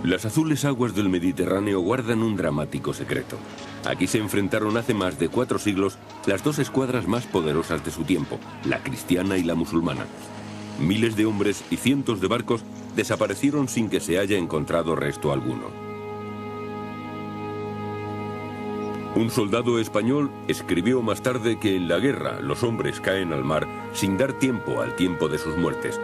Las azules aguas del Mediterráneo guardan un dramático secreto. Aquí se enfrentaron hace más de 4 siglos las dos escuadras más poderosas de su tiempo, la cristiana y la musulmana. Miles de hombres y cientos de barcos desaparecieron sin que se haya encontrado resto alguno. Un soldado español escribió más tarde que en la guerra los hombres caen al mar sin dar tiempo al tiempo de sus muertes.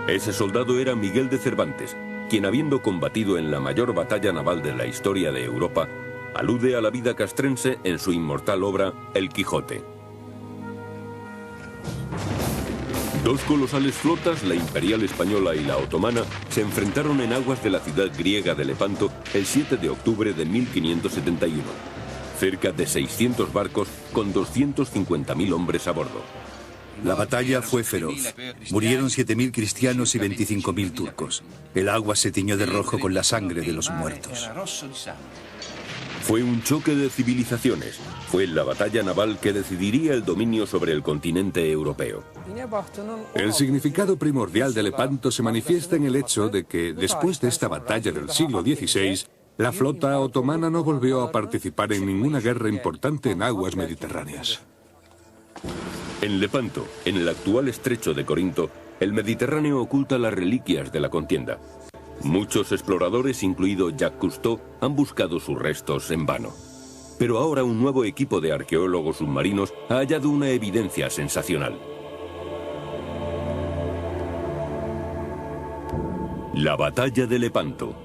Ese soldado era Miguel de Cervantes, quien, habiendo combatido en la mayor batalla naval de la historia de Europa, alude a la vida castrense en su inmortal obra El Quijote. Dos colosales flotas, la imperial española y la otomana, se enfrentaron en aguas de la ciudad griega de Lepanto el 7 de octubre de 1571. Cerca de 600 barcos con 250.000 hombres a bordo. La batalla fue feroz. Murieron 7.000 cristianos y 25.000 turcos. El agua se tiñó de rojo con la sangre de los muertos. Fue un choque de civilizaciones. Fue la batalla naval que decidiría el dominio sobre el continente europeo. El significado primordial de Lepanto se manifiesta en el hecho de que, después de esta batalla del siglo XVI, la flota otomana no volvió a participar en ninguna guerra importante en aguas mediterráneas. En Lepanto, en el actual estrecho de Corinto, el Mediterráneo oculta las reliquias de la contienda. Muchos exploradores, incluido Jacques Cousteau, han buscado sus restos en vano. Pero ahora un nuevo equipo de arqueólogos submarinos ha hallado una evidencia sensacional. La batalla de Lepanto.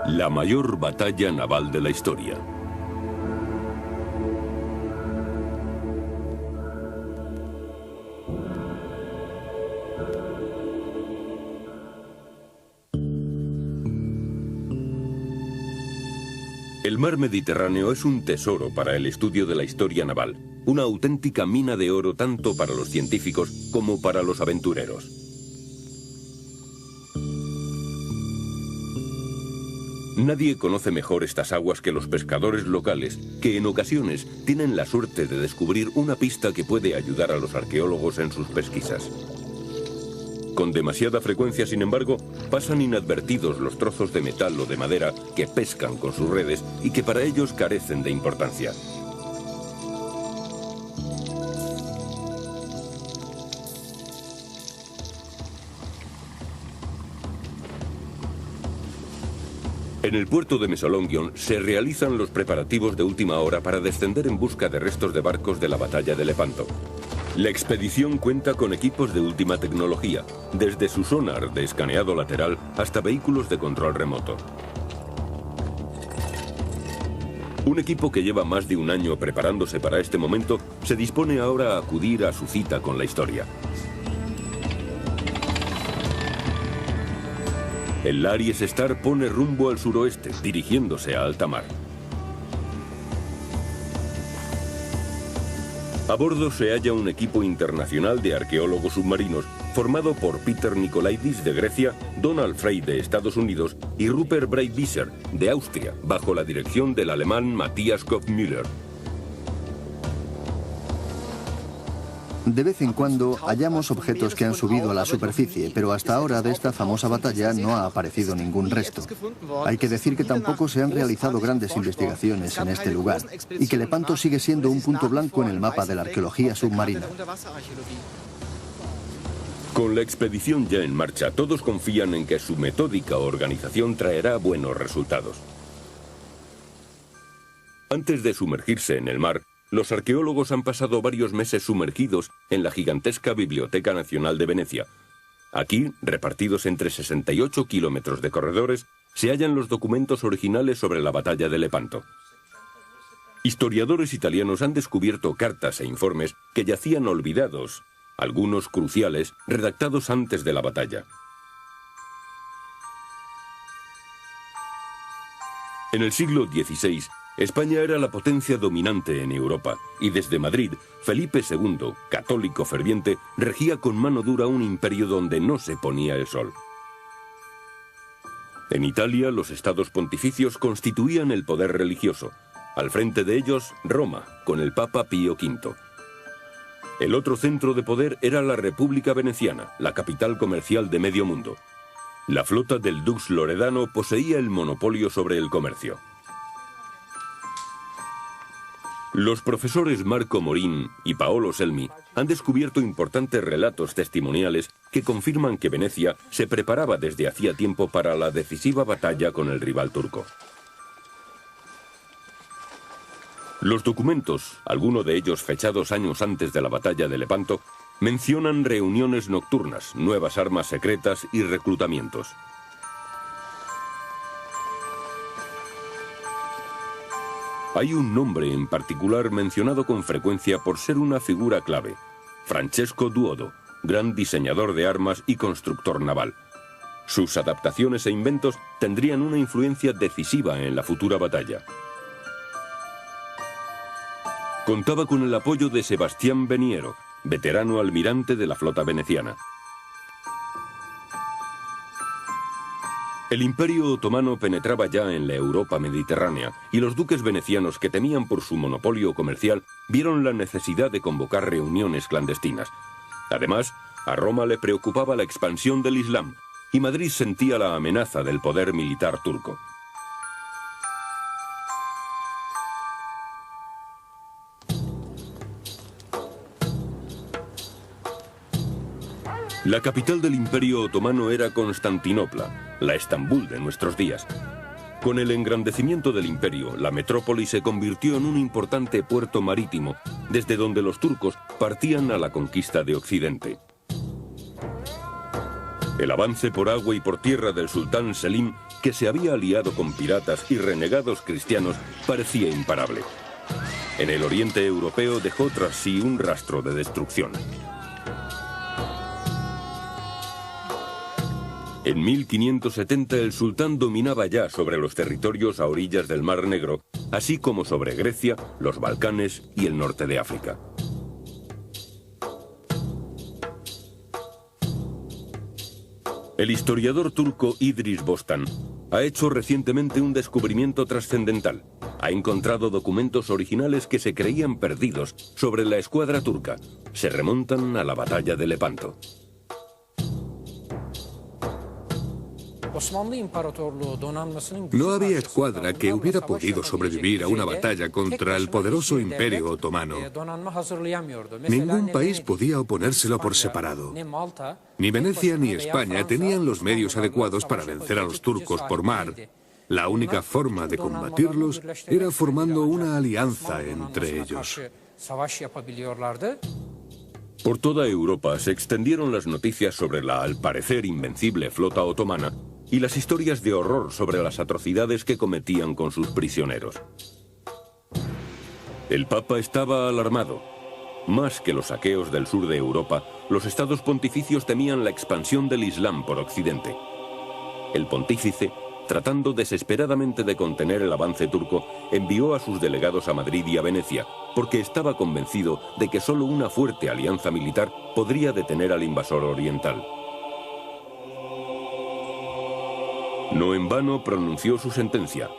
La mayor batalla naval de la historia. El mar Mediterráneo es un tesoro para el estudio de la historia naval, una auténtica mina de oro tanto para los científicos como para los aventureros. Nadie conoce mejor estas aguas que los pescadores locales, que en ocasiones tienen la suerte de descubrir una pista que puede ayudar a los arqueólogos en sus pesquisas. Con demasiada frecuencia, sin embargo, pasan inadvertidos los trozos de metal o de madera que pescan con sus redes y que para ellos carecen de importancia. En el puerto de Mesolongion se realizan los preparativos de última hora para descender en busca de restos de barcos de la batalla de Lepanto. La expedición cuenta con equipos de última tecnología, desde su sonar de escaneado lateral hasta vehículos de control remoto. Un equipo que lleva más de un año preparándose para este momento se dispone ahora a acudir a su cita con la historia. El Aries Star pone rumbo al suroeste, dirigiéndose a alta mar. A bordo se halla un equipo internacional de arqueólogos submarinos, formado por Peter Nikolaidis de Grecia, Donald Frey de Estados Unidos y Rupert Breitvisser de Austria, bajo la dirección del alemán Matthias Kopfmüller. De vez en cuando hallamos objetos que han subido a la superficie, pero hasta ahora de esta famosa batalla no ha aparecido ningún resto. Hay que decir que tampoco se han realizado grandes investigaciones en este lugar y que Lepanto sigue siendo un punto blanco en el mapa de la arqueología submarina. Con la expedición ya en marcha, todos confían en que su metódica organización traerá buenos resultados. Antes de sumergirse en el mar, los arqueólogos han pasado varios meses sumergidos en la gigantesca Biblioteca Nacional de Venecia. Aquí, repartidos entre 68 kilómetros de corredores, se hallan los documentos originales sobre la batalla de Lepanto. Historiadores italianos han descubierto cartas e informes que yacían olvidados, algunos cruciales, redactados antes de la batalla. En el siglo XVI, España era la potencia dominante en Europa, y desde Madrid, Felipe II, católico ferviente, regía con mano dura un imperio donde no se ponía el sol. En Italia, los estados pontificios constituían el poder religioso. Al frente de ellos, Roma, con el Papa Pío V. El otro centro de poder era la República Veneciana, la capital comercial de medio mundo. La flota del Dux Loredano poseía el monopolio sobre el comercio. Los profesores Marco Morín y Paolo Selmi han descubierto importantes relatos testimoniales que confirman que Venecia se preparaba desde hacía tiempo para la decisiva batalla con el rival turco. Los documentos, algunos de ellos fechados años antes de la batalla de Lepanto, mencionan reuniones nocturnas, nuevas armas secretas y reclutamientos. Hay un nombre en particular mencionado con frecuencia por ser una figura clave: Francesco Duodo, gran diseñador de armas y constructor naval. Sus adaptaciones e inventos tendrían una influencia decisiva en la futura batalla. Contaba con el apoyo de Sebastián Veniero, veterano almirante de la flota veneciana. El Imperio Otomano penetraba ya en la Europa mediterránea y los duques venecianos, que temían por su monopolio comercial, vieron la necesidad de convocar reuniones clandestinas. Además, a Roma le preocupaba la expansión del Islam y Madrid sentía la amenaza del poder militar turco. La capital del Imperio Otomano era Constantinopla, la Estambul de nuestros días. Con el engrandecimiento del imperio, la metrópoli se convirtió en un importante puerto marítimo, desde donde los turcos partían a la conquista de Occidente. El avance por agua y por tierra del sultán Selim, que se había aliado con piratas y renegados cristianos, parecía imparable. En el oriente europeo dejó tras sí un rastro de destrucción. En 1570 el sultán dominaba ya sobre los territorios a orillas del Mar Negro, así como sobre Grecia, los Balcanes y el norte de África. El historiador turco Idris Bostan ha hecho recientemente un descubrimiento trascendental. Ha encontrado documentos originales que se creían perdidos sobre la escuadra turca. Se remontan a la batalla de Lepanto. No había escuadra que hubiera podido sobrevivir a una batalla contra el poderoso Imperio Otomano. Ningún país podía oponérselo por separado. Ni Venecia ni España tenían los medios adecuados para vencer a los turcos por mar. La única forma de combatirlos era formando una alianza entre ellos. Por toda Europa se extendieron las noticias sobre la, al parecer, invencible flota otomana y las historias de horror sobre las atrocidades que cometían con sus prisioneros. El Papa estaba alarmado. Más que los saqueos del sur de Europa, los estados pontificios temían la expansión del Islam por Occidente. El pontífice, tratando desesperadamente de contener el avance turco, envió a sus delegados a Madrid y a Venecia, porque estaba convencido de que solo una fuerte alianza militar podría detener al invasor oriental. No en vano pronunció su sentencia: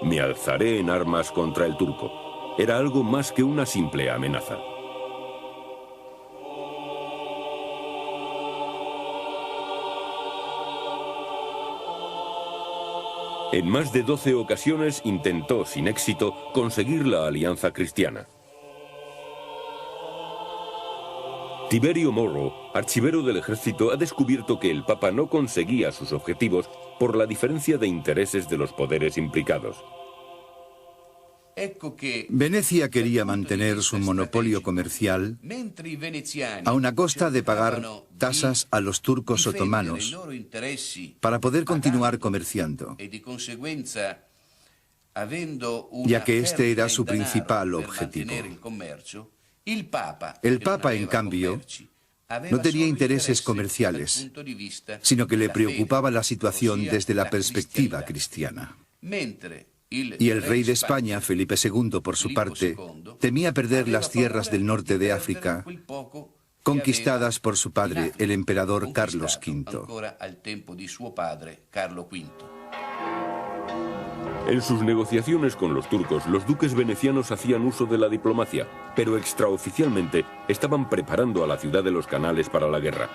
me alzaré en armas contra el turco. Era algo más que una simple amenaza. En más de 12 ocasiones intentó, sin éxito, conseguir la alianza cristiana. Tiberio Moro, archivero del ejército, ha descubierto que el Papa no conseguía sus objetivos por la diferencia de intereses de los poderes implicados. Venecia quería mantener su monopolio comercial a una costa de pagar tasas a los turcos otomanos para poder continuar comerciando, ya que este era su principal objetivo. El Papa, en cambio, no tenía intereses comerciales, sino que le preocupaba la situación desde la perspectiva cristiana. Y el rey de España, Felipe II, por su parte, temía perder las tierras del norte de África, conquistadas por su padre, el emperador Carlos V. En sus negociaciones con los turcos, los duques venecianos hacían uso de la diplomacia, pero extraoficialmente estaban preparando a la ciudad de los canales para la guerra.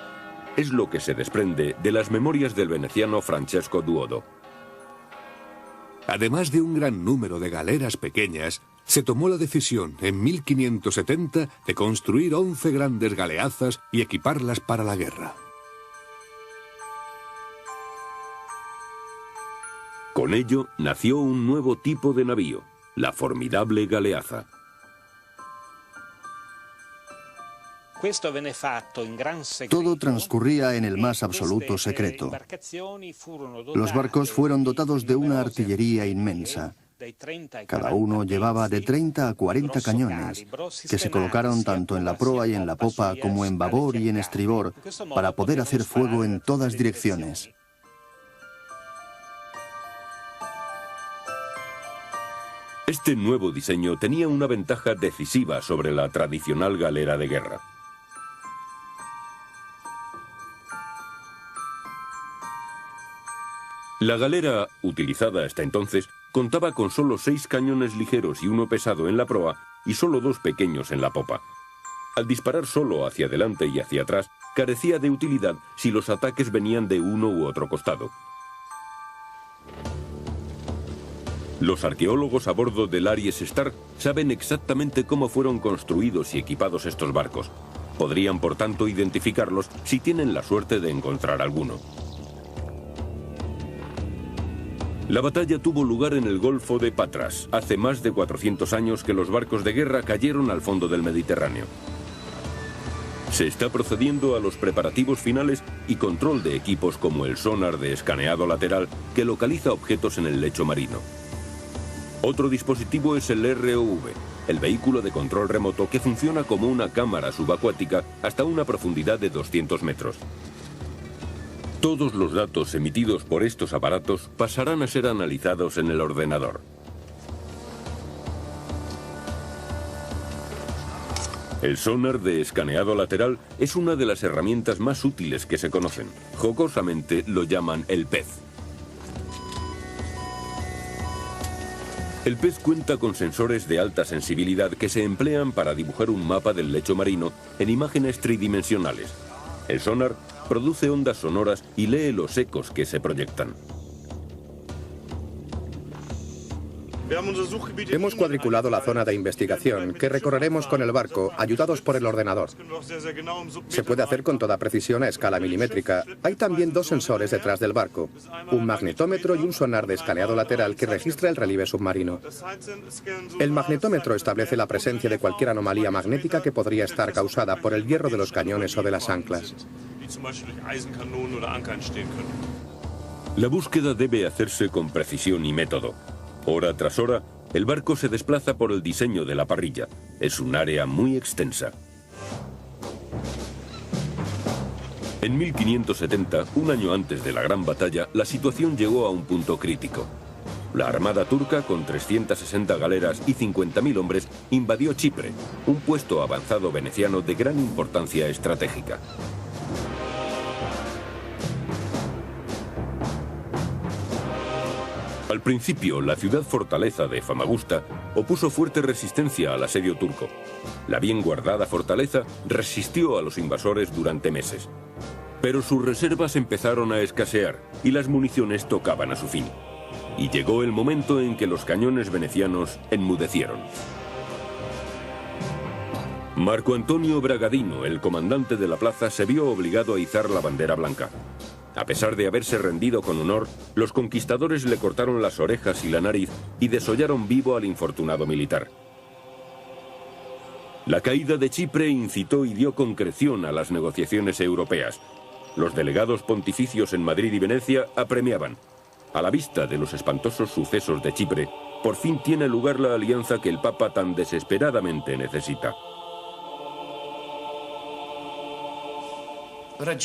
Es lo que se desprende de las memorias del veneciano Francesco Duodo. Además de un gran número de galeras pequeñas, se tomó la decisión en 1570 de construir 11 grandes galeazas y equiparlas para la guerra. Con ello nació un nuevo tipo de navío, la formidable galeaza. Todo transcurría en el más absoluto secreto. Los barcos fueron dotados de una artillería inmensa. Cada uno llevaba de 30 a 40 cañones, que se colocaron tanto en la proa y en la popa como en babor y en estribor, para poder hacer fuego en todas direcciones. Este nuevo diseño tenía una ventaja decisiva sobre la tradicional galera de guerra. La galera, utilizada hasta entonces, contaba con solo 6 cañones ligeros y uno pesado en la proa y solo 2 pequeños en la popa. Al disparar solo hacia adelante y hacia atrás, carecía de utilidad si los ataques venían de uno u otro costado. Los arqueólogos a bordo del Aries Star saben exactamente cómo fueron construidos y equipados estos barcos. Podrían, por tanto, identificarlos si tienen la suerte de encontrar alguno. La batalla tuvo lugar en el Golfo de Patras. Hace más de 400 años que los barcos de guerra cayeron al fondo del Mediterráneo. Se está procediendo a los preparativos finales y control de equipos como el sonar de escaneado lateral que localiza objetos en el lecho marino. Otro dispositivo es el ROV, el vehículo de control remoto que funciona como una cámara subacuática hasta una profundidad de 200 metros. Todos los datos emitidos por estos aparatos pasarán a ser analizados en el ordenador. El sonar de escaneado lateral es una de las herramientas más útiles que se conocen. Jocosamente lo llaman el pez. El pez cuenta con sensores de alta sensibilidad que se emplean para dibujar un mapa del lecho marino en imágenes tridimensionales. El sonar produce ondas sonoras y lee los ecos que se proyectan. Hemos cuadriculado la zona de investigación que recorreremos con el barco, ayudados por el ordenador. Se puede hacer con toda precisión a escala milimétrica. Hay también 2 sensores detrás del barco, un magnetómetro y un sonar de escaneado lateral que registra el relieve submarino. El magnetómetro establece la presencia de cualquier anomalía magnética que podría estar causada por el hierro de los cañones o de las anclas. La búsqueda debe hacerse con precisión y método. Hora tras hora, el barco se desplaza por el diseño de la parrilla. Es un área muy extensa. En 1570, un año antes de la Gran Batalla, la situación llegó a un punto crítico. La armada turca, con 360 galeras y 50.000 hombres, invadió Chipre, un puesto avanzado veneciano de gran importancia estratégica. Al principio, la ciudad fortaleza de Famagusta opuso fuerte resistencia al asedio turco. La bien guardada fortaleza resistió a los invasores durante meses. Pero sus reservas empezaron a escasear y las municiones tocaban a su fin. Y llegó el momento en que los cañones venecianos enmudecieron. Marco Antonio Bragadino, el comandante de la plaza, se vio obligado a izar la bandera blanca. A pesar de haberse rendido con honor, los conquistadores le cortaron las orejas y la nariz y desollaron vivo al infortunado militar. La caída de Chipre incitó y dio concreción a las negociaciones europeas. Los delegados pontificios en Madrid y Venecia apremiaban. A la vista de los espantosos sucesos de Chipre, por fin tiene lugar la alianza que el Papa tan desesperadamente necesita.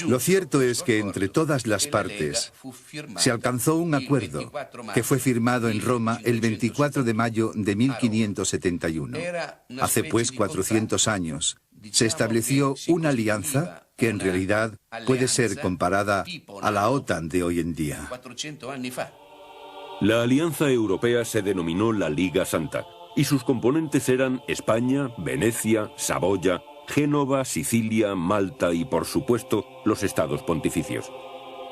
Lo cierto es que entre todas las partes se alcanzó un acuerdo que fue firmado en Roma el 24 de mayo de 1571. Hace pues 400 años se estableció una alianza que en realidad puede ser comparada a la OTAN de hoy en día. La Alianza Europea se denominó la Liga Santa, y sus componentes eran España, Venecia, Saboya, Génova, Sicilia, Malta y, por supuesto, los estados pontificios.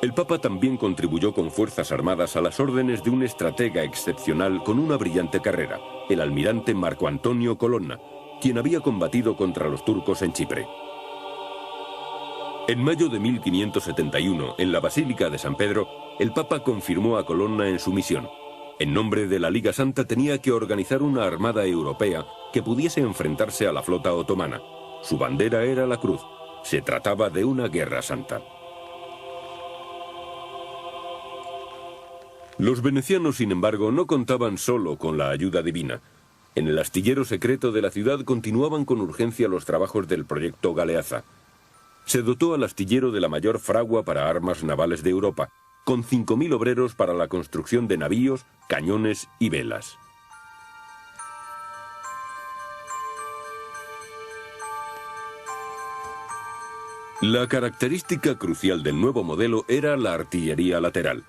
El Papa también contribuyó con fuerzas armadas a las órdenes de un estratega excepcional con una brillante carrera, el almirante Marco Antonio Colonna, quien había combatido contra los turcos en Chipre. En mayo de 1571, en la Basílica de San Pedro, el Papa confirmó a Colonna en su misión. En nombre de la Liga Santa tenía que organizar una armada europea que pudiese enfrentarse a la flota otomana. Su bandera era la cruz. Se trataba de una guerra santa. Los venecianos, sin embargo, no contaban solo con la ayuda divina. En el astillero secreto de la ciudad continuaban con urgencia los trabajos del proyecto Galeazza. Se dotó al astillero de la mayor fragua para armas navales de Europa, con 5.000 obreros para la construcción de navíos, cañones y velas. La característica crucial del nuevo modelo era la artillería lateral.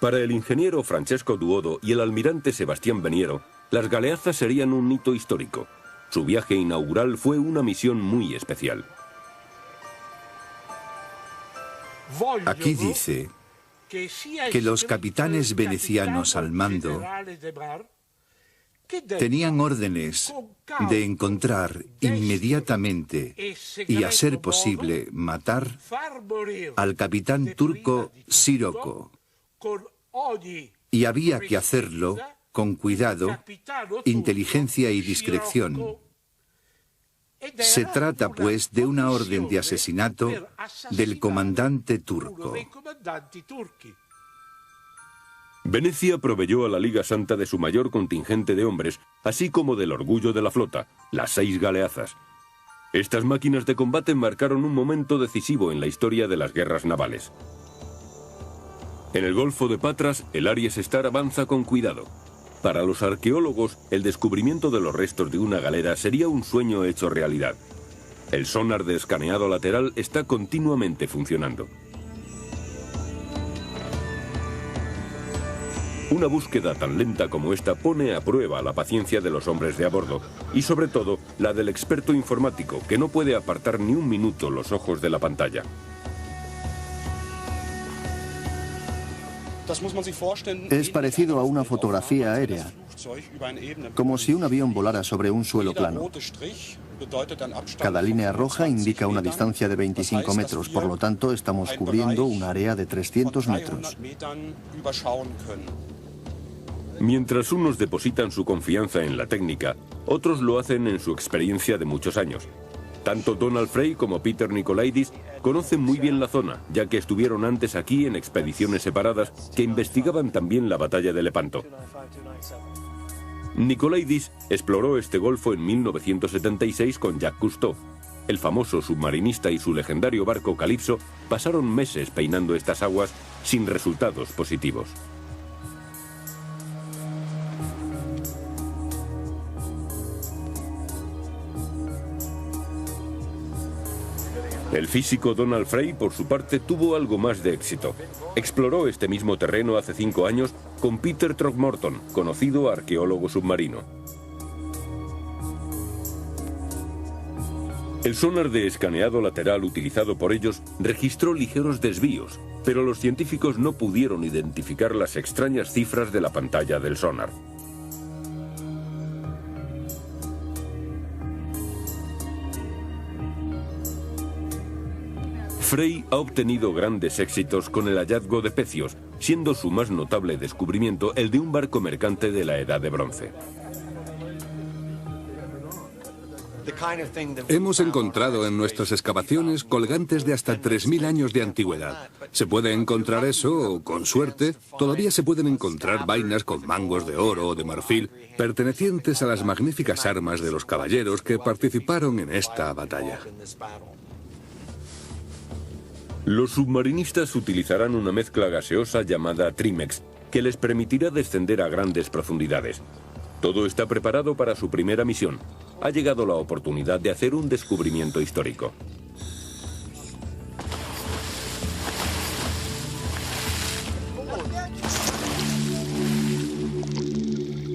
Para el ingeniero Francesco Duodo y el almirante Sebastián Veniero, las galeazas serían un hito histórico. Su viaje inaugural fue una misión muy especial. Aquí dice que los capitanes venecianos al mando tenían órdenes de encontrar inmediatamente y, a ser posible, matar al capitán turco Siroco. Y había que hacerlo con cuidado, inteligencia y discreción. Se trata, pues, de una orden de asesinato del comandante turco. Venecia proveyó a la Liga Santa de su mayor contingente de hombres, así como del orgullo de la flota, las 6 galeazas. Estas máquinas de combate marcaron un momento decisivo en la historia de las guerras navales. En el Golfo de Patras, el Aries Star avanza con cuidado. Para los arqueólogos, el descubrimiento de los restos de una galera sería un sueño hecho realidad. El sonar de escaneado lateral está continuamente funcionando. Una búsqueda tan lenta como esta pone a prueba la paciencia de los hombres de a bordo y, sobre todo, la del experto informático, que no puede apartar ni un minuto los ojos de la pantalla. Es parecido a una fotografía aérea, como si un avión volara sobre un suelo plano. Cada línea roja indica una distancia de 25 metros, por lo tanto estamos cubriendo un área de 300 metros. Mientras unos depositan su confianza en la técnica, otros lo hacen en su experiencia de muchos años. Tanto Donald Frey como Peter Nikolaidis conocen muy bien la zona, ya que estuvieron antes aquí en expediciones separadas que investigaban también la batalla de Lepanto. Nikolaidis exploró este golfo en 1976 con Jacques Cousteau. El famoso submarinista y su legendario barco Calypso pasaron meses peinando estas aguas sin resultados positivos. El físico Donald Frey, por su parte, tuvo algo más de éxito. Exploró este mismo terreno hace 5 años con Peter Throckmorton, conocido arqueólogo submarino. El sonar de escaneado lateral utilizado por ellos registró ligeros desvíos, pero los científicos no pudieron identificar las extrañas cifras de la pantalla del sonar. Frey ha obtenido grandes éxitos con el hallazgo de pecios, siendo su más notable descubrimiento el de un barco mercante de la Edad de Bronce. Hemos encontrado en nuestras excavaciones colgantes de hasta 3.000 años de antigüedad. Se puede encontrar eso, o con suerte, todavía se pueden encontrar vainas con mangos de oro o de marfil, pertenecientes a las magníficas armas de los caballeros que participaron en esta batalla. Los submarinistas utilizarán una mezcla gaseosa llamada Trimex, que les permitirá descender a grandes profundidades. Todo está preparado para su primera misión. Ha llegado la oportunidad de hacer un descubrimiento histórico.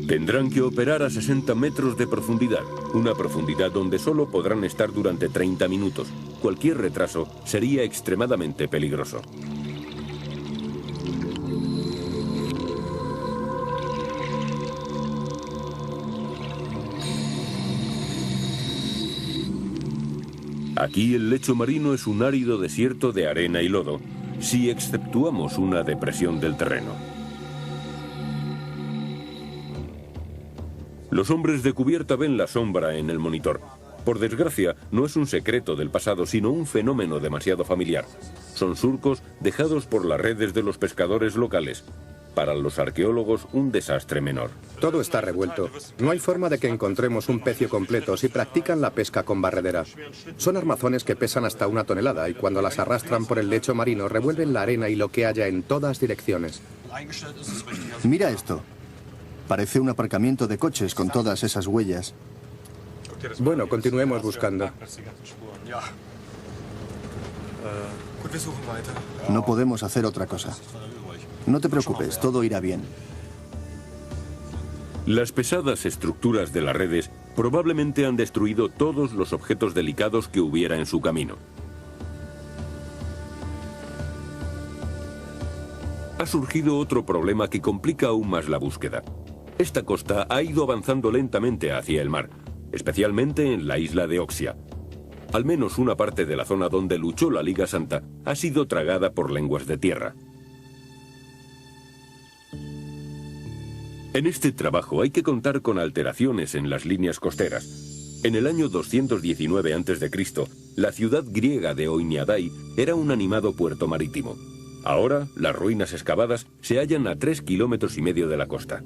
Tendrán que operar a 60 metros de profundidad, una profundidad donde solo podrán estar durante 30 minutos. Cualquier retraso sería extremadamente peligroso. Aquí el lecho marino es un árido desierto de arena y lodo, si exceptuamos una depresión del terreno. Los hombres de cubierta ven la sombra en el monitor. Por desgracia, no es un secreto del pasado, sino un fenómeno demasiado familiar. Son surcos dejados por las redes de los pescadores locales. Para los arqueólogos, un desastre menor. Todo está revuelto. No hay forma de que encontremos un pecio completo si practican la pesca con barredera. Son armazones que pesan hasta 1 tonelada y cuando las arrastran por el lecho marino revuelven la arena y lo que haya en todas direcciones. Mira esto. Parece un aparcamiento de coches con todas esas huellas. Bueno, continuemos buscando. No podemos hacer otra cosa. No te preocupes, todo irá bien. Las pesadas estructuras de las redes probablemente han destruido todos los objetos delicados que hubiera en su camino. Ha surgido otro problema que complica aún más la búsqueda. Esta costa ha ido avanzando lentamente hacia el mar, especialmente en la isla de Oxia. Al menos una parte de la zona donde luchó la Liga Santa ha sido tragada por lenguas de tierra. En este trabajo hay que contar con alteraciones en las líneas costeras. En el año 219 a.C., la ciudad griega de Oiniadai era un animado puerto marítimo. Ahora, las ruinas excavadas se hallan a 3,5 kilómetros de la costa.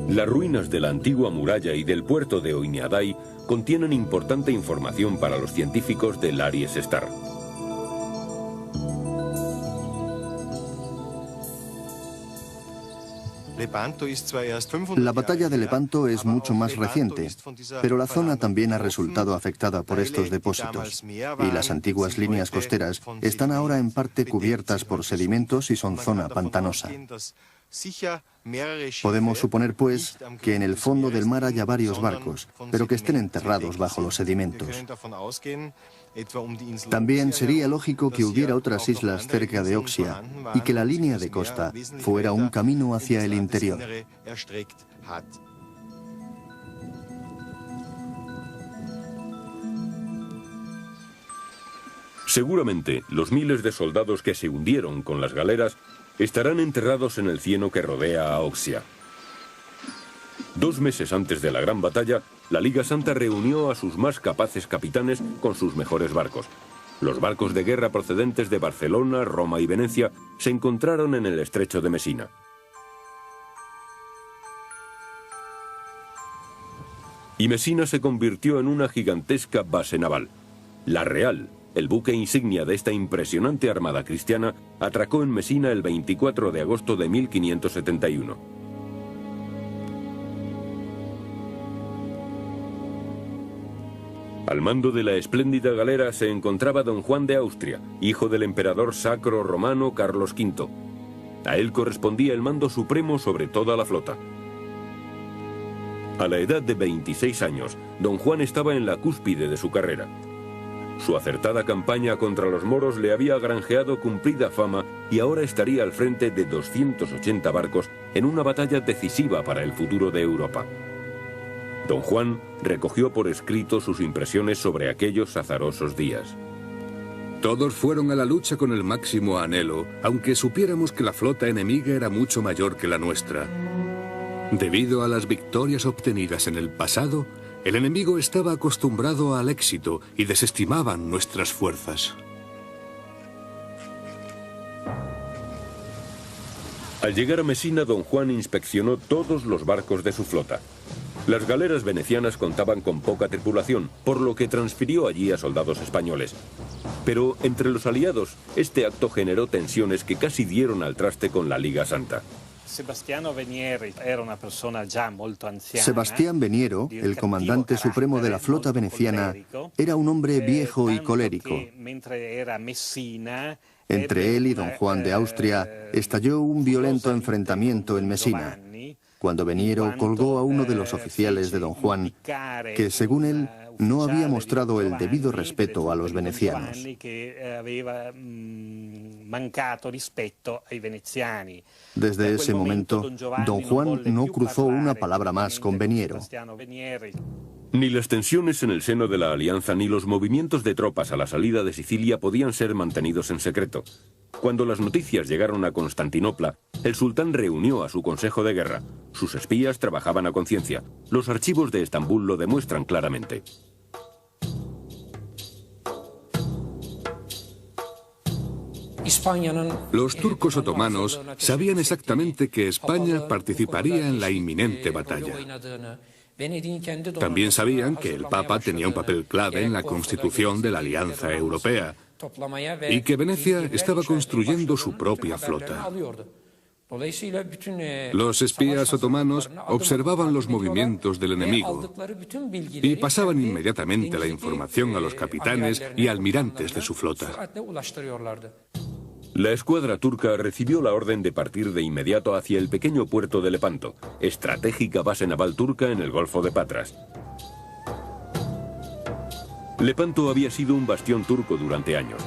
Las ruinas de la antigua muralla y del puerto de Oiniadai contienen importante información para los científicos del Aries Star. La batalla de Lepanto es mucho más reciente, pero la zona también ha resultado afectada por estos depósitos, y las antiguas líneas costeras están ahora en parte cubiertas por sedimentos y son zona pantanosa. Podemos suponer, pues, que en el fondo del mar haya varios barcos, pero que estén enterrados bajo los sedimentos. También sería lógico que hubiera otras islas cerca de Oxia y que la línea de costa fuera un camino hacia el interior. Seguramente, los miles de soldados que se hundieron con las galeras estarán enterrados en el cieno que rodea a Oxia. 2 meses antes de la gran batalla, la Liga Santa reunió a sus más capaces capitanes con sus mejores barcos. Los barcos de guerra procedentes de Barcelona, Roma y Venecia se encontraron en el estrecho de Mesina. Y Mesina se convirtió en una gigantesca base naval. La Real, el buque insignia de esta impresionante armada cristiana, atracó en Mesina el 24 de agosto de 1571. Al mando de la espléndida galera se encontraba don Juan de Austria, hijo del emperador sacro romano Carlos V. A él correspondía el mando supremo sobre toda la flota. A la edad de 26 años, don Juan estaba en la cúspide de su carrera. Su acertada campaña contra los moros le había granjeado cumplida fama y ahora estaría al frente de 280 barcos en una batalla decisiva para el futuro de Europa. Don Juan recogió por escrito sus impresiones sobre aquellos azarosos días. Todos fueron a la lucha con el máximo anhelo, aunque supiéramos que la flota enemiga era mucho mayor que la nuestra. Debido a las victorias obtenidas en el pasado, el enemigo estaba acostumbrado al éxito y desestimaban nuestras fuerzas. Al llegar a Mesina, don Juan inspeccionó todos los barcos de su flota. Las galeras venecianas contaban con poca tripulación, por lo que transfirió allí a soldados españoles. Pero entre los aliados, este acto generó tensiones que casi dieron al traste con la Liga Santa. Sebastián Veniero, el comandante supremo de la flota veneciana, era un hombre viejo y colérico. Entre él y don Juan de Austria estalló un violento enfrentamiento en Mesina, cuando Veniero colgó a uno de los oficiales de don Juan, que según él no había mostrado el debido respeto a los venecianos. Desde ese momento, don Juan no cruzó una palabra más con Veniero. Ni las tensiones en el seno de la alianza ni los movimientos de tropas a la salida de Sicilia podían ser mantenidos en secreto. Cuando las noticias llegaron a Constantinopla, el sultán reunió a su consejo de guerra. Sus espías trabajaban a conciencia. Los archivos de Estambul lo demuestran claramente. Los turcos otomanos sabían exactamente que España participaría en la inminente batalla. También sabían que el Papa tenía un papel clave en la constitución de la Alianza Europea y que Venecia estaba construyendo su propia flota. Los espías otomanos observaban los movimientos del enemigo y pasaban inmediatamente la información a los capitanes y almirantes de su flota. La escuadra turca recibió la orden de partir de inmediato hacia el pequeño puerto de Lepanto, estratégica base naval turca en el Golfo de Patras. Lepanto había sido un bastión turco durante años.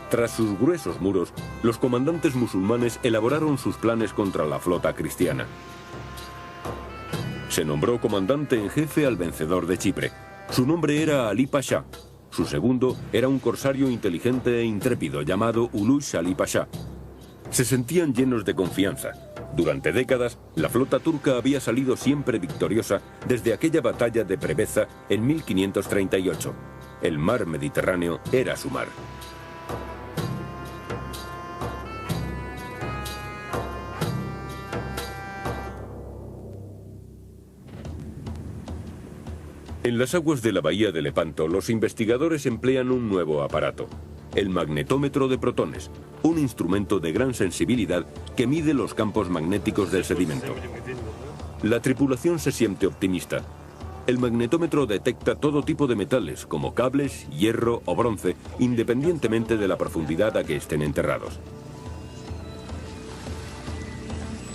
Tras sus gruesos muros, los comandantes musulmanes elaboraron sus planes contra la flota cristiana. Se nombró comandante en jefe al vencedor de Chipre. Su nombre era Ali Pasha. Su segundo era un corsario inteligente e intrépido llamado Ulush Ali Pasha. Se sentían llenos de confianza. Durante décadas, la flota turca había salido siempre victoriosa desde aquella batalla de Preveza en 1538. El mar Mediterráneo era su mar. En las aguas de la bahía de Lepanto, los investigadores emplean un nuevo aparato, el magnetómetro de protones, un instrumento de gran sensibilidad que mide los campos magnéticos del sedimento. La tripulación se siente optimista. El magnetómetro detecta todo tipo de metales, como cables, hierro o bronce, independientemente de la profundidad a que estén enterrados.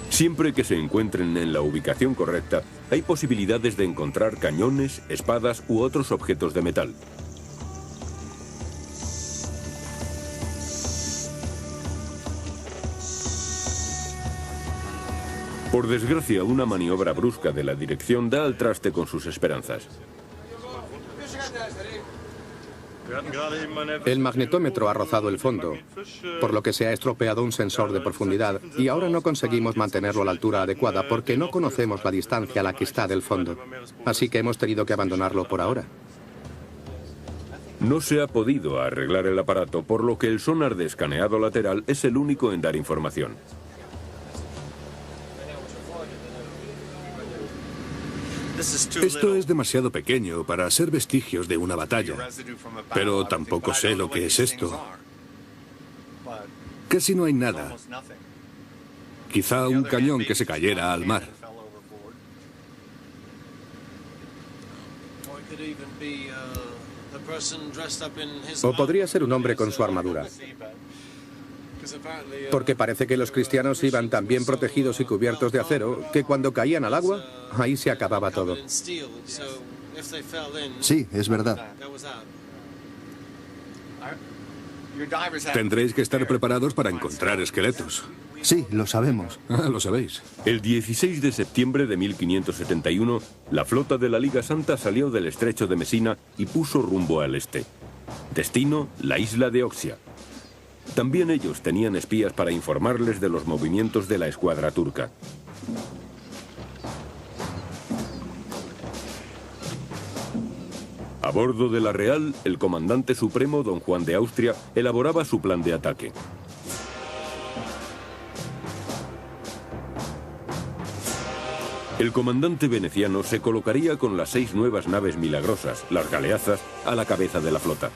Siempre que se encuentren en la ubicación correcta, hay posibilidades de encontrar cañones, espadas u otros objetos de metal. Por desgracia, una maniobra brusca de la dirección da al traste con sus esperanzas. El magnetómetro ha rozado el fondo, por lo que se ha estropeado un sensor de profundidad y ahora no conseguimos mantenerlo a la altura adecuada porque no conocemos la distancia a la que está del fondo. Así que hemos tenido que abandonarlo por ahora. No se ha podido arreglar el aparato, por lo que el sonar de escaneado lateral es el único en dar información. Esto es demasiado pequeño para ser vestigios de una batalla, pero tampoco sé lo que es esto. Casi no hay nada. Quizá un cañón que se cayera al mar. O podría ser un hombre con su armadura. Porque parece que los cristianos iban tan bien protegidos y cubiertos de acero que cuando caían al agua, ahí se acababa todo. Sí, es verdad. Tendréis que estar preparados para encontrar esqueletos. Sí, lo sabemos. Ah, lo sabéis. El 16 de septiembre de 1571, la flota de la Liga Santa salió del estrecho de Mesina y puso rumbo al este. Destino, la isla de Oxia. También ellos tenían espías para informarles de los movimientos de la escuadra turca. A bordo de la Real, el comandante supremo, don Juan de Austria, elaboraba su plan de ataque. El comandante veneciano se colocaría con las 6 nuevas naves milagrosas, las galeazas, a la cabeza de la flota.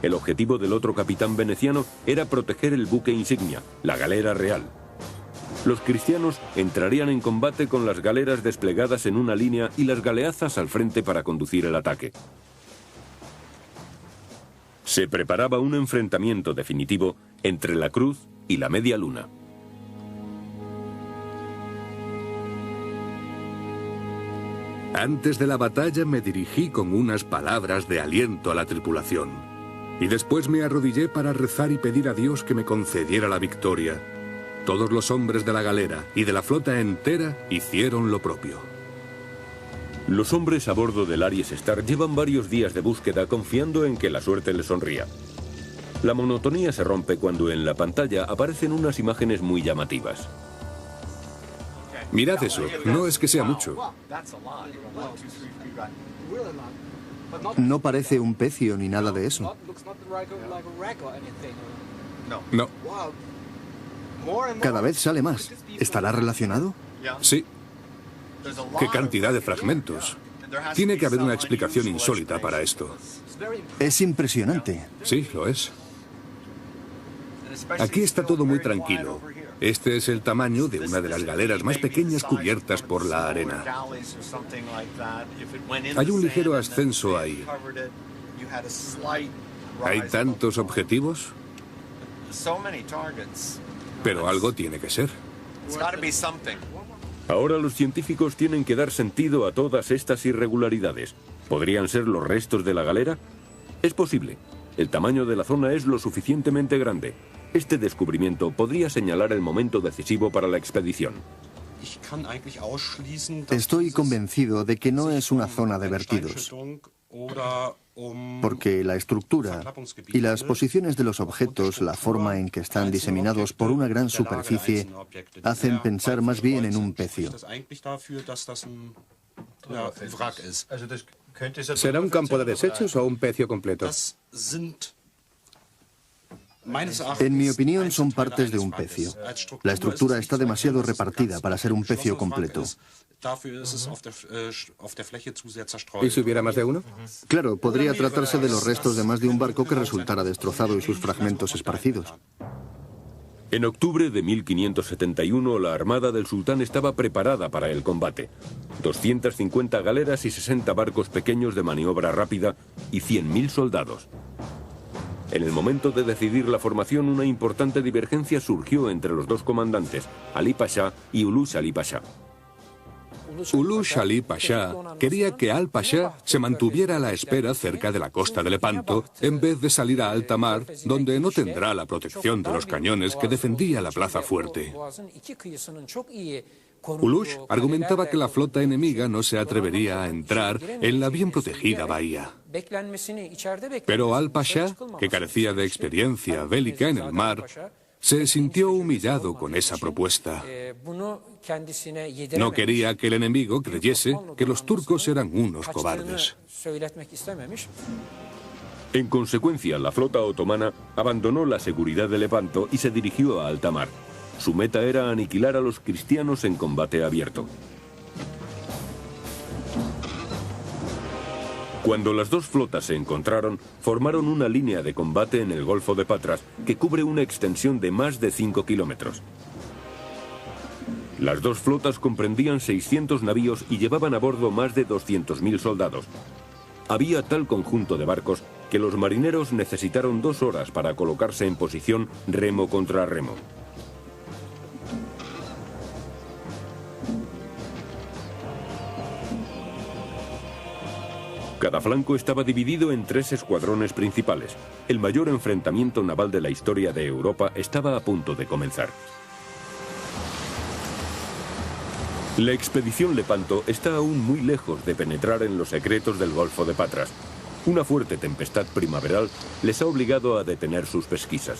El objetivo del otro capitán veneciano era proteger el buque insignia, la galera real. Los cristianos entrarían en combate con las galeras desplegadas en una línea y las galeazas al frente para conducir el ataque. Se preparaba un enfrentamiento definitivo entre la Cruz y la Media Luna. Antes de la batalla me dirigí con unas palabras de aliento a la tripulación. Y después me arrodillé para rezar y pedir a Dios que me concediera la victoria. Todos los hombres de la galera y de la flota entera hicieron lo propio. Los hombres a bordo del Aries Star llevan varios días de búsqueda confiando en que la suerte les sonría. La monotonía se rompe cuando en la pantalla aparecen unas imágenes muy llamativas. Mirad eso, no es que sea mucho. No parece un pecio ni nada de eso. No. Cada vez sale más. ¿Estará relacionado? Sí. ¡Qué cantidad de fragmentos! Tiene que haber una explicación insólita para esto. Es impresionante. Sí, lo es. Aquí está todo muy tranquilo. Este es el tamaño de una de las galeras más pequeñas cubiertas por la arena. Hay un ligero ascenso ahí. ¿Hay tantos objetivos? Pero algo tiene que ser. Ahora los científicos tienen que dar sentido a todas estas irregularidades. ¿Podrían ser los restos de la galera? Es posible. El tamaño de la zona es lo suficientemente grande. Este descubrimiento podría señalar el momento decisivo para la expedición. Estoy convencido de que no es una zona de vertidos, porque la estructura y las posiciones de los objetos, la forma en que están diseminados por una gran superficie, hacen pensar más bien en un pecio. ¿Será un campo de desechos o un pecio completo? En mi opinión, son partes de un pecio. La estructura está demasiado repartida para ser un pecio completo. ¿Y si hubiera más de uno? Claro, podría tratarse de los restos de más de un barco que resultara destrozado y sus fragmentos esparcidos. En octubre de 1571, la armada del sultán estaba preparada para el combate. 250 galeras y 60 barcos pequeños de maniobra rápida y 100.000 soldados. En el momento de decidir la formación, una importante divergencia surgió entre los dos comandantes, Ali Pasha y Ulus Ali Pasha. Ulus Ali Pasha quería que Al Pasha se mantuviera a la espera cerca de la costa de Lepanto, en vez de salir a alta mar, donde no tendrá la protección de los cañones que defendía la plaza fuerte. Ulus argumentaba que la flota enemiga no se atrevería a entrar en la bien protegida bahía. Pero Al Pasha, que carecía de experiencia bélica en el mar, se sintió humillado con esa propuesta. No quería que el enemigo creyese que los turcos eran unos cobardes. En consecuencia, la flota otomana abandonó la seguridad de Lepanto y se dirigió a alta mar. Su meta era aniquilar a los cristianos en combate abierto. Cuando las dos flotas se encontraron, formaron una línea de combate en el Golfo de Patras que cubre una extensión de más de 5 kilómetros. Las dos flotas comprendían 600 navíos y llevaban a bordo más de 200.000 soldados. Había tal conjunto de barcos que los marineros necesitaron 2 horas para colocarse en posición remo contra remo. Cada flanco estaba dividido en 3 escuadrones principales. El mayor enfrentamiento naval de la historia de Europa estaba a punto de comenzar. La expedición Lepanto está aún muy lejos de penetrar en los secretos del Golfo de Patras. Una fuerte tempestad primaveral les ha obligado a detener sus pesquisas.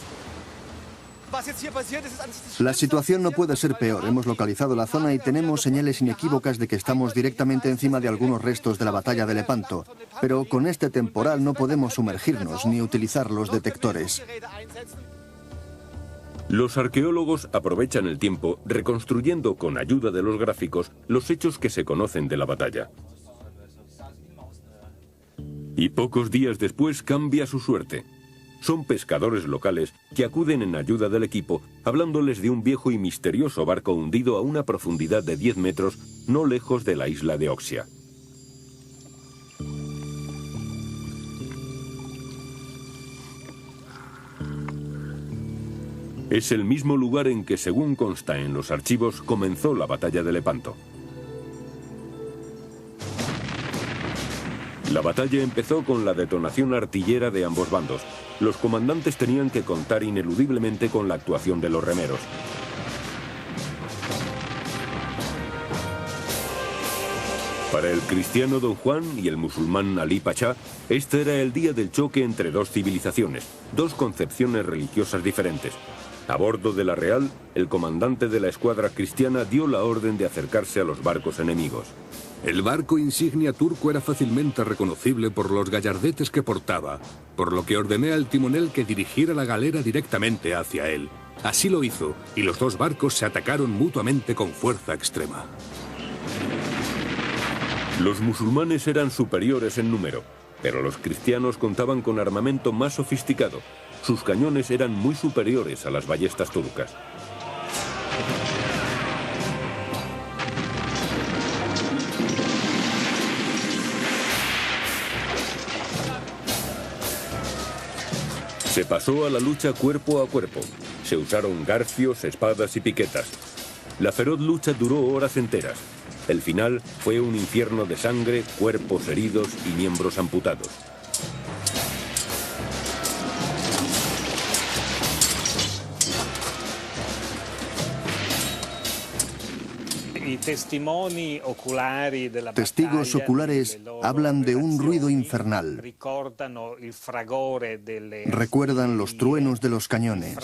La situación no puede ser peor. Hemos localizado la zona y tenemos señales inequívocas de que estamos directamente encima de algunos restos de la batalla de Lepanto. Pero con este temporal no podemos sumergirnos ni utilizar los detectores. Los arqueólogos aprovechan el tiempo reconstruyendo con ayuda de los gráficos los hechos que se conocen de la batalla. Y pocos días después cambia su suerte. son pescadores locales que acuden en ayuda del equipo, hablándoles de un viejo y misterioso barco hundido a una profundidad de 10 metros, no lejos de la isla de Oxia. Es el mismo lugar en que, según consta en los archivos, comenzó la batalla de Lepanto. La batalla empezó con la detonación artillera de ambos bandos. Los comandantes tenían que contar ineludiblemente con la actuación de los remeros. Para el cristiano Don Juan y el musulmán Ali Pachá, este era el día del choque entre dos civilizaciones, dos concepciones religiosas diferentes. A bordo de la Real, el comandante de la escuadra cristiana dio la orden de acercarse a los barcos enemigos. El barco insignia turco era fácilmente reconocible por los gallardetes que portaba, por lo que ordené al timonel que dirigiera la galera directamente hacia él. Así lo hizo, y los dos barcos se atacaron mutuamente con fuerza extrema. Los musulmanes eran superiores en número, pero los cristianos contaban con armamento más sofisticado. Sus cañones eran muy superiores a las ballestas turcas. Se pasó a la lucha cuerpo a cuerpo. Se usaron garfios, espadas y piquetas. La feroz lucha duró horas enteras. El final fue un infierno de sangre, cuerpos heridos y miembros amputados. Testigos oculares hablan de un ruido infernal. Recuerdan los truenos de los cañones,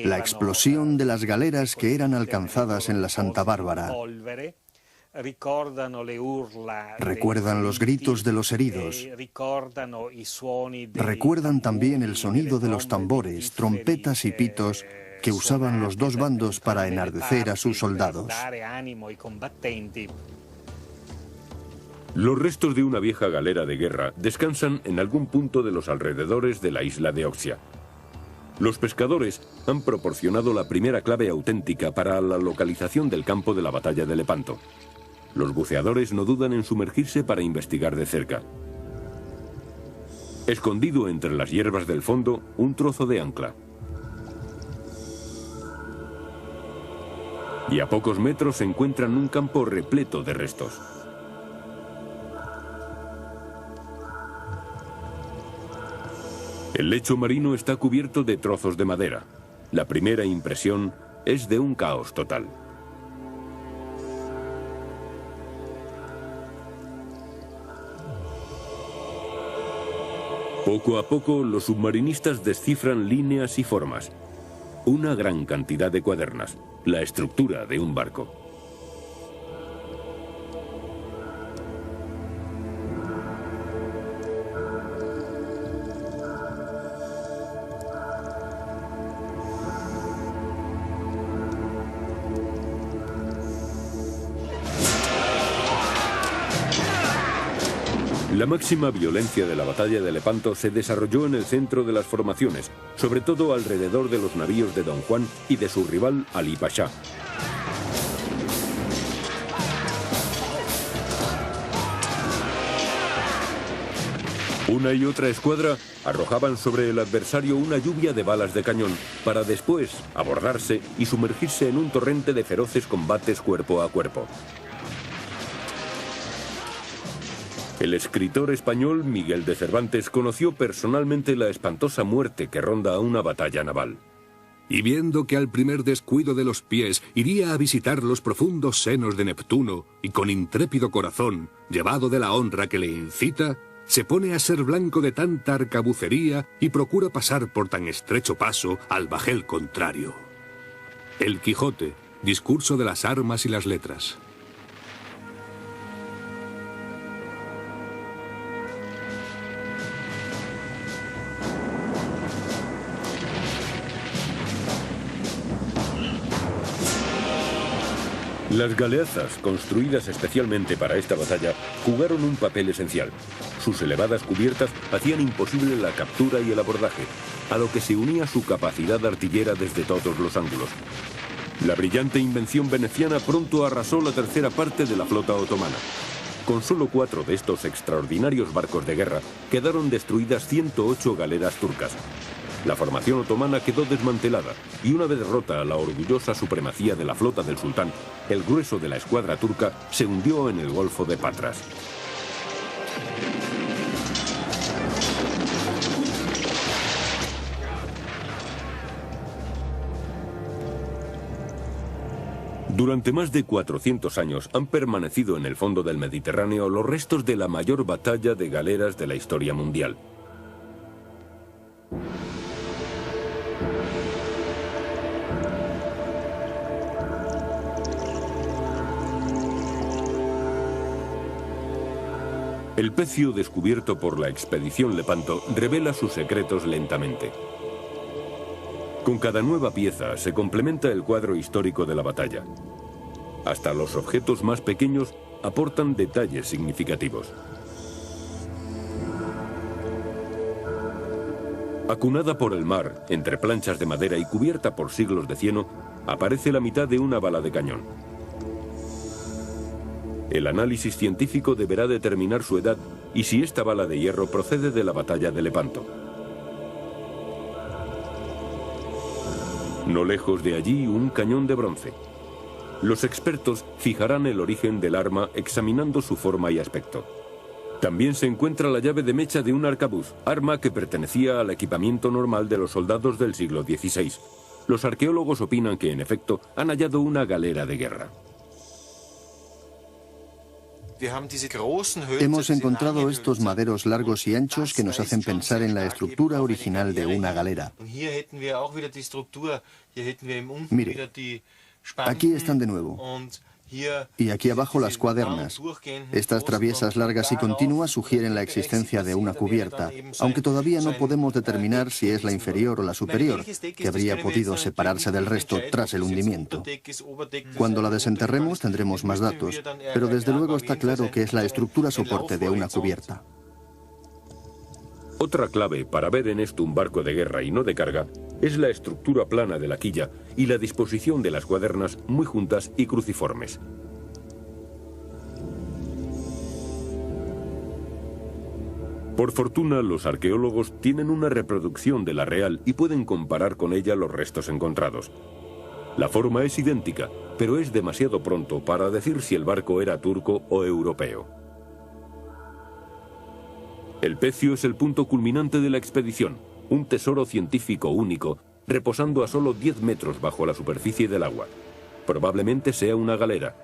la explosión de las galeras que eran alcanzadas en la Santa Bárbara. Recuerdan los gritos de los heridos. Recuerdan también el sonido de los tambores, trompetas y pitos que usaban los dos bandos para enardecer a sus soldados. Los restos de una vieja galera de guerra descansan en algún punto de los alrededores de la isla de Oxia. Los pescadores han proporcionado la primera clave auténtica para la localización del campo de la batalla de Lepanto. Los buceadores no dudan en sumergirse para investigar de cerca. Escondido entre las hierbas del fondo, un trozo de ancla. Y a pocos metros se encuentran un campo repleto de restos. El lecho marino está cubierto de trozos de madera. La primera impresión es de un caos total. Poco a poco, los submarinistas descifran líneas y formas. Una gran cantidad de cuadernas, la estructura de un barco. La máxima violencia de la batalla de Lepanto se desarrolló en el centro de las formaciones, sobre todo alrededor de los navíos de Don Juan y de su rival Ali Pachá. Una y otra escuadra arrojaban sobre el adversario una lluvia de balas de cañón, para después abordarse y sumergirse en un torrente de feroces combates cuerpo a cuerpo. El escritor español Miguel de Cervantes conoció personalmente la espantosa muerte que ronda a una batalla naval. Y viendo que al primer descuido de los pies iría a visitar los profundos senos de Neptuno, y con intrépido corazón, llevado de la honra que le incita, se pone a ser blanco de tanta arcabucería y procura pasar por tan estrecho paso al bajel contrario. El Quijote, discurso de las armas y las letras. Las galeazas, construidas especialmente para esta batalla, jugaron un papel esencial. Sus elevadas cubiertas hacían imposible la captura y el abordaje, a lo que se unía su capacidad artillera desde todos los ángulos. La brillante invención veneciana pronto arrasó la tercera parte de la flota otomana. Con solo 4 de estos extraordinarios barcos de guerra, quedaron destruidas 108 galeras turcas. La formación otomana quedó desmantelada y una vez rota la orgullosa supremacía de la flota del sultán, el grueso de la escuadra turca se hundió en el Golfo de Patras. Durante más de 400 años han permanecido en el fondo del Mediterráneo los restos de la mayor batalla de galeras de la historia mundial. El pecio descubierto por la expedición Lepanto revela sus secretos lentamente. Con cada nueva pieza se complementa el cuadro histórico de la batalla. Hasta los objetos más pequeños aportan detalles significativos. Acunada por el mar, entre planchas de madera y cubierta por siglos de cieno, aparece la mitad de una bala de cañón. El análisis científico deberá determinar su edad y si esta bala de hierro procede de la batalla de Lepanto. No lejos de allí, un cañón de bronce. Los expertos fijarán el origen del arma examinando su forma y aspecto. También se encuentra la llave de mecha de un arcabuz, arma que pertenecía al equipamiento normal de los soldados del siglo XVI. Los arqueólogos opinan que, en efecto, han hallado una galera de guerra. Hemos encontrado estos maderos largos y anchos que nos hacen pensar en la estructura original de una galera. Mire, aquí están de nuevo. Y aquí abajo las cuadernas. Estas traviesas largas y continuas sugieren la existencia de una cubierta, aunque todavía no podemos determinar si es la inferior o la superior, que habría podido separarse del resto tras el hundimiento. Cuando la desenterremos tendremos más datos, pero desde luego está claro que es la estructura soporte de una cubierta. Otra clave para ver en esto un barco de guerra y no de carga es la estructura plana de la quilla y la disposición de las cuadernas muy juntas y cruciformes. Por fortuna, los arqueólogos tienen una reproducción de la real y pueden comparar con ella los restos encontrados. La forma es idéntica, pero es demasiado pronto para decir si el barco era turco o europeo. El pecio es el punto culminante de la expedición, un tesoro científico único, reposando a solo 10 metros bajo la superficie del agua. Probablemente sea una galera.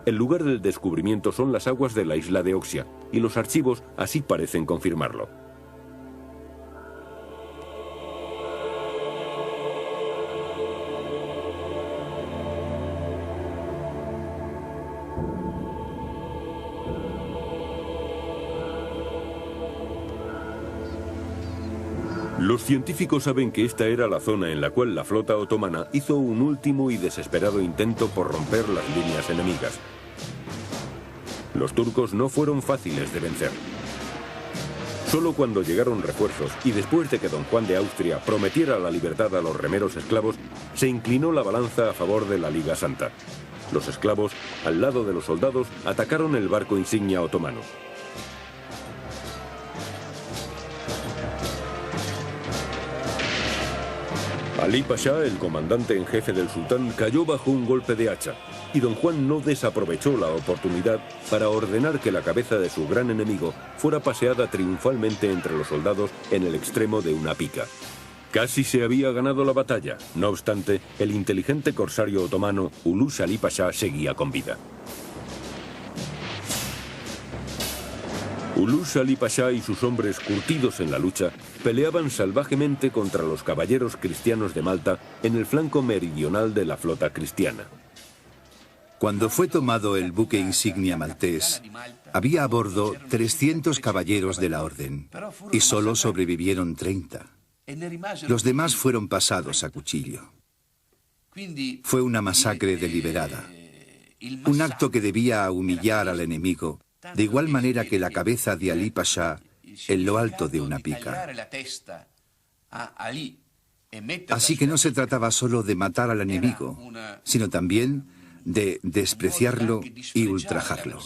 El lugar del descubrimiento son las aguas de la isla de Oxia, y los archivos así parecen confirmarlo. Los científicos saben que esta era la zona en la cual la flota otomana hizo un último y desesperado intento por romper las líneas enemigas. Los turcos no fueron fáciles de vencer. Solo cuando llegaron refuerzos y después de que don Juan de Austria prometiera la libertad a los remeros esclavos, se inclinó la balanza a favor de la Liga Santa. Los esclavos, al lado de los soldados, atacaron el barco insignia otomano. Ali Pasha, el comandante en jefe del sultán, cayó bajo un golpe de hacha, y don Juan no desaprovechó la oportunidad para ordenar que la cabeza de su gran enemigo fuera paseada triunfalmente entre los soldados en el extremo de una pica. Casi se había ganado la batalla, no obstante, el inteligente corsario otomano Ulus Ali Pasha seguía con vida. Ulus Ali Pasha y sus hombres curtidos en la lucha peleaban salvajemente contra los caballeros cristianos de Malta en el flanco meridional de la flota cristiana. Cuando fue tomado el buque insignia maltés, había a bordo 300 caballeros de la orden y solo sobrevivieron 30. Los demás fueron pasados a cuchillo. Fue una masacre deliberada, un acto que debía humillar al enemigo de igual manera que la cabeza de Ali Pasha en lo alto de una pica. Así que no se trataba solo de matar al enemigo, sino también de despreciarlo y ultrajarlo.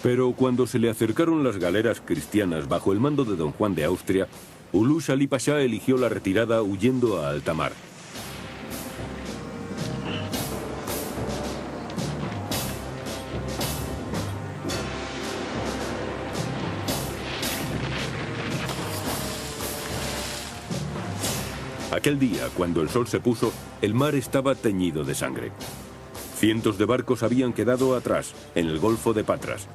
Pero cuando se le acercaron las galeras cristianas bajo el mando de don Juan de Austria, Ulus Ali Pasha eligió la retirada huyendo a alta mar. Aquel día, cuando el sol se puso, el mar estaba teñido de sangre. Cientos de barcos habían quedado atrás, en el Golfo de Patras,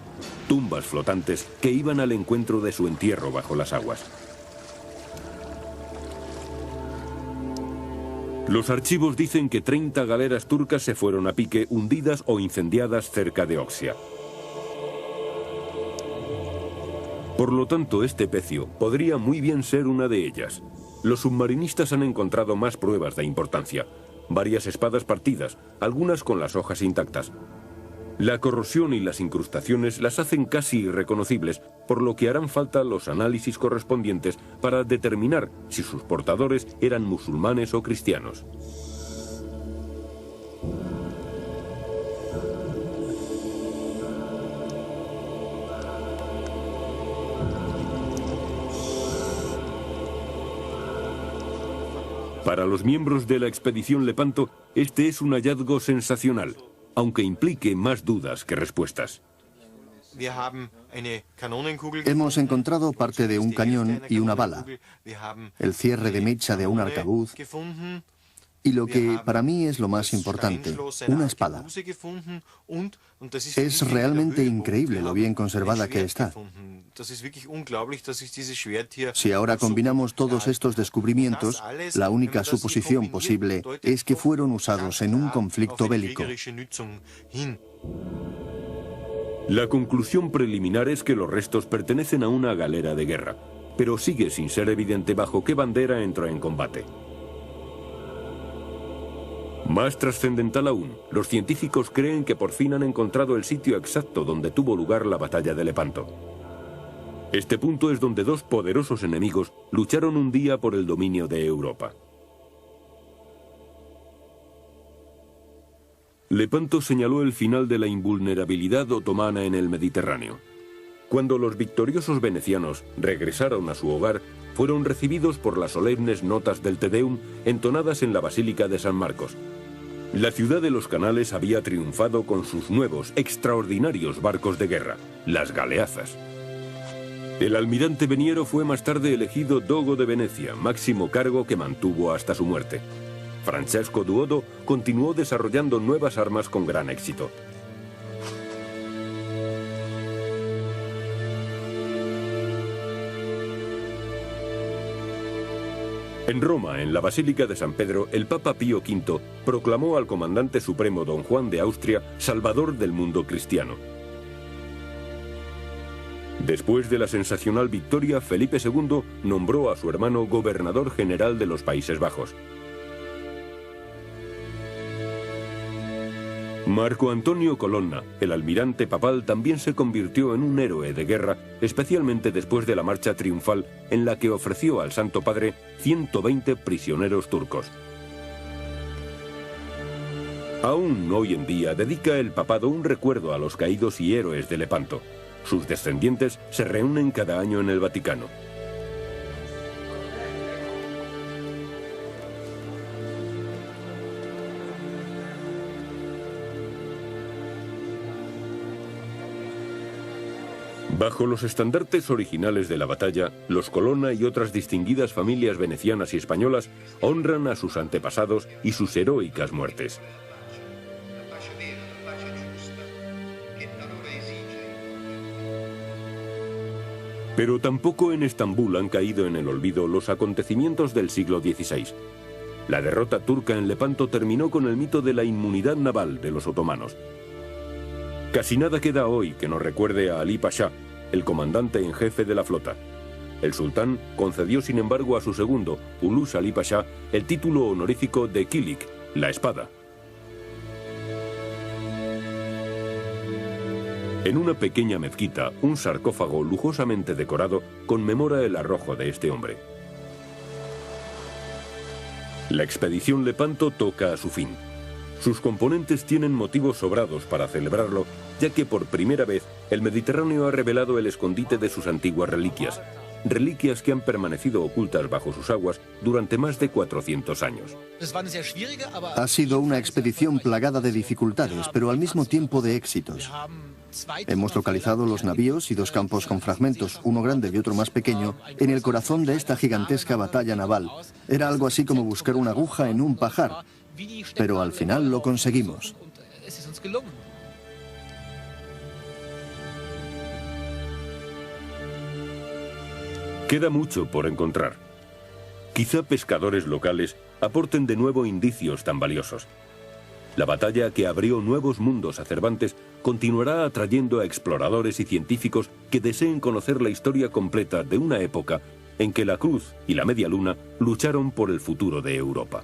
tumbas flotantes que iban al encuentro de su entierro bajo las aguas. Los archivos dicen que 30 galeras turcas se fueron a pique, hundidas o incendiadas cerca de Oxia. Por lo tanto, este pecio podría muy bien ser una de ellas. Los submarinistas han encontrado más pruebas de importancia. Varias espadas partidas, algunas con las hojas intactas. La corrosión y las incrustaciones las hacen casi irreconocibles, por lo que harán falta los análisis correspondientes para determinar si sus portadores eran musulmanes o cristianos. Para los miembros de la expedición Lepanto, este es un hallazgo sensacional, aunque implique más dudas que respuestas. Hemos encontrado parte de un cañón y una bala, el cierre de mecha de un arcabuz y lo que para mí es lo más importante, una espada. Es realmente increíble lo bien conservada que está. Si ahora combinamos todos estos descubrimientos, la única suposición posible es que fueron usados en un conflicto bélico. La conclusión preliminar es que los restos pertenecen a una galera de guerra, pero sigue sin ser evidente bajo qué bandera entró en combate. Más trascendental aún, los científicos creen que por fin han encontrado el sitio exacto donde tuvo lugar la batalla de Lepanto. Este punto es donde dos poderosos enemigos lucharon un día por el dominio de Europa. Lepanto señaló el final de la invulnerabilidad otomana en el Mediterráneo. Cuando los victoriosos venecianos regresaron a su hogar, fueron recibidos por las solemnes notas del Te Deum entonadas en la Basílica de San Marcos. La ciudad de los canales había triunfado con sus nuevos, extraordinarios barcos de guerra, las galeazas. El almirante Veniero fue más tarde elegido dogo de Venecia, máximo cargo que mantuvo hasta su muerte. Francesco Duodo continuó desarrollando nuevas armas con gran éxito. En Roma, en la Basílica de San Pedro, el Papa Pío V proclamó al comandante supremo don Juan de Austria salvador del mundo cristiano. Después de la sensacional victoria, Felipe II nombró a su hermano gobernador general de los Países Bajos. Marco Antonio Colonna, el almirante papal, también se convirtió en un héroe de guerra, especialmente después de la marcha triunfal en la que ofreció al Santo Padre 120 prisioneros turcos. Aún hoy en día dedica el papado un recuerdo a los caídos y héroes de Lepanto. Sus descendientes se reúnen cada año en el Vaticano. Bajo los estandartes originales de la batalla, los Colonna y otras distinguidas familias venecianas y españolas honran a sus antepasados y sus heroicas muertes. Pero tampoco en Estambul han caído en el olvido los acontecimientos del siglo XVI. La derrota turca en Lepanto terminó con el mito de la inmunidad naval de los otomanos. Casi nada queda hoy que nos recuerde a Ali Pasha, el comandante en jefe de la flota. El sultán concedió sin embargo a su segundo, Ulus Ali Pasha, el título honorífico de Kilik, la espada. En una pequeña mezquita, un sarcófago lujosamente decorado conmemora el arrojo de este hombre. La expedición Lepanto toca a su fin. Sus componentes tienen motivos sobrados para celebrarlo, ya que por primera vez el Mediterráneo ha revelado el escondite de sus antiguas reliquias. Reliquias que han permanecido ocultas bajo sus aguas durante más de 400 años. Ha sido una expedición plagada de dificultades, pero al mismo tiempo de éxitos. Hemos localizado los navíos y 2 campos con fragmentos, uno grande y otro más pequeño, en el corazón de esta gigantesca batalla naval. Era algo así como buscar una aguja en un pajar, pero al final lo conseguimos. Queda mucho por encontrar. Quizá pescadores locales aporten de nuevo indicios tan valiosos. La batalla que abrió nuevos mundos a Cervantes continuará atrayendo a exploradores y científicos que deseen conocer la historia completa de una época en que la Cruz y la Media Luna lucharon por el futuro de Europa.